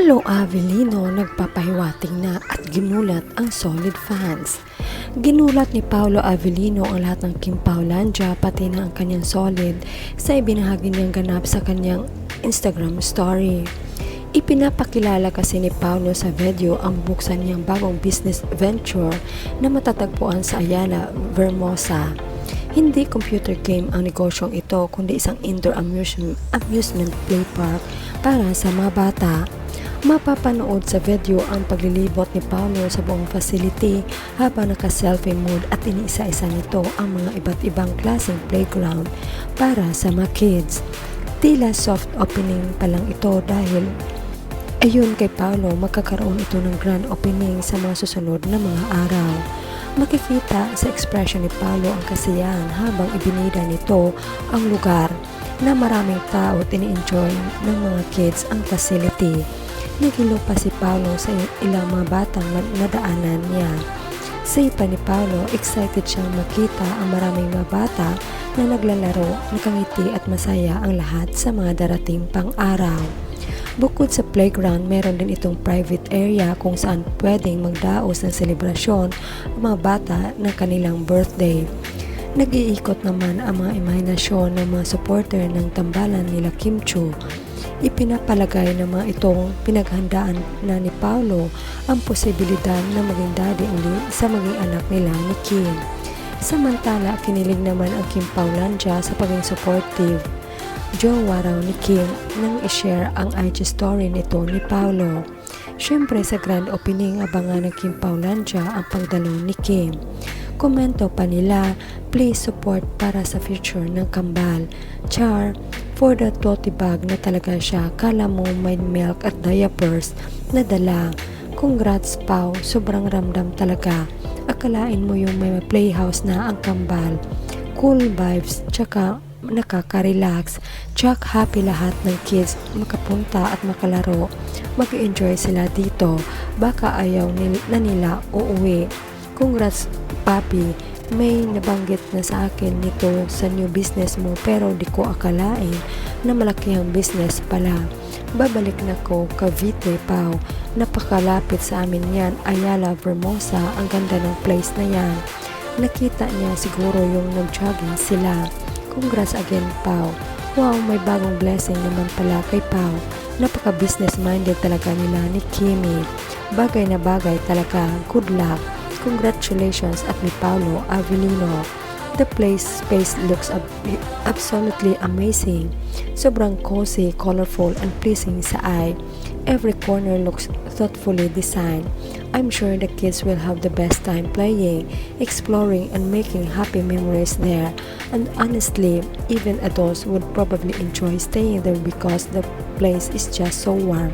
Paolo Avellino nagpapahiwating na at ginulat ang solid fans. Ginulat ni Paolo Avellino ang lahat ng Kim Paulandia pati na ang kanyang solid sa ibinahagi niyang ganap sa kanyang Instagram story. Ipinapakilala kasi ni Paolo sa video ang buksan niyang bagong business venture na matatagpuan sa Ayala, Vermosa. Hindi computer game ang negosyong ito kundi isang indoor amusement play park para sa mga bata. Mapapanood sa video ang paglilibot ni Paolo sa buong facility habang naka-selfie mode at iniisa-isa nito ang mga iba't ibang klaseng playground para sa mga kids. Tila soft opening pa lang ito dahil ayon kay Paolo magkakaroon ito ng grand opening sa mga susunod na mga araw. Makikita sa ekspresyon ni Paolo ang kasiyahan habang ibinida nito ang lugar na maraming tao at ini-enjoy ng mga kids ang facility. Nagilo pa si Paolo sa ilang mga batang nadaanan niya. Sa ipa ni Paolo, excited siyang makita ang maraming mga bata na naglalaro, nakangiti at masaya ang lahat sa mga darating pang araw. Bukod sa playground, meron din itong private area kung saan pwedeng magdaos ng selebrasyon ang mga bata ng kanilang birthday. Nag-iikot naman ang mga imahinasyon ng mga supporter ng tambalan nila Kim Chiu. Ipinapalagay ng mga itong pinaghandaan na ni Paolo ang posibilidad na maging daddy uli sa maging anak nila ni Kim. Samantala, kinilig naman ang Kim Paulandia sa paging supportive jowa raw ni Kim nang i-share ang IG story nito ni Paolo. Siyempre sa grand opening abangan ng Kim Paulandia ang pagdalo ni Kim. Komento pa nila, please support para sa future ng kambal. Char, for the tote bag na talaga siya, kala mo may milk at diapers na dala. Congrats Pau, sobrang ramdam talaga. Akalain mo yung may playhouse na ang kambal. Cool vibes, tsaka nakaka-relax, tsak happy lahat ng kids makapunta at makalaro. Mag-enjoy sila dito, baka ayaw na nila uuwi. Congrats papi, may nabanggit na sa akin nito sa new business mo pero di ko akalain na malaki ang business pala. Babalik na ko Cavite Pau, napakalapit sa amin yan, Ayala Vermosa, ang ganda ng place na yan. Nakita niya siguro yung nag-jogging sila. Congrats again Pau. Wow, may bagong blessing naman pala kay Pau. Napaka-business minded talaga nila ni Kimi. Bagay na bagay talaga. Good luck. Congratulations at ni Paolo Avellino. The space looks absolutely amazing. Sobrang cozy, colorful and pleasing sa eye. Every corner looks thoughtfully designed. I'm sure the kids will have the best time playing, exploring and making happy memories there. And honestly, even adults would probably enjoy staying there because the place is just so warm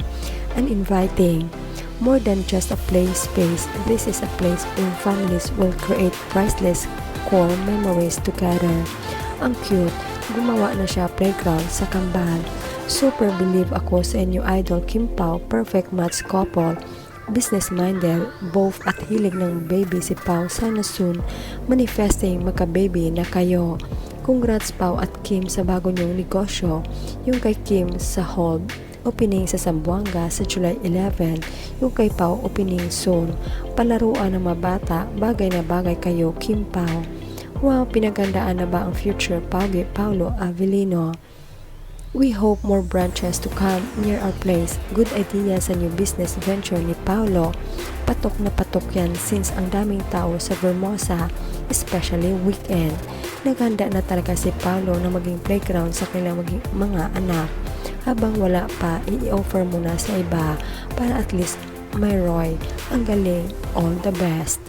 and inviting. More than just a play space, this is a place where families will create priceless core memories together. Ang cute, gumawa na siya playground sa kambal. Super believe ako sa inyo idol Kim Pao, perfect match couple. Business-minded, both at hilig ng baby si Pao. Sana soon manifesting magka-baby na kayo. Congrats Pao at Kim sa bago niyong negosyo. Yung kay Kim sa Hall opening sa Zamboanga sa July 11, yung kay Pao opening soon. Palaruan ng mga bata, bagay na bagay kayo Kim Pao. Wow, pinagandaan na ba ang future Paolo Avellino? We hope more branches to come near our place. Good idea sa new business venture ni Paolo. Patok na patok yan since ang daming tao sa Vermosa, especially weekend. Naghanda na talaga si Paolo na maging playground sa kanilang mga anak. Habang wala pa, i-offer mo na sa iba para at least may Roy. Ang galing, all the best.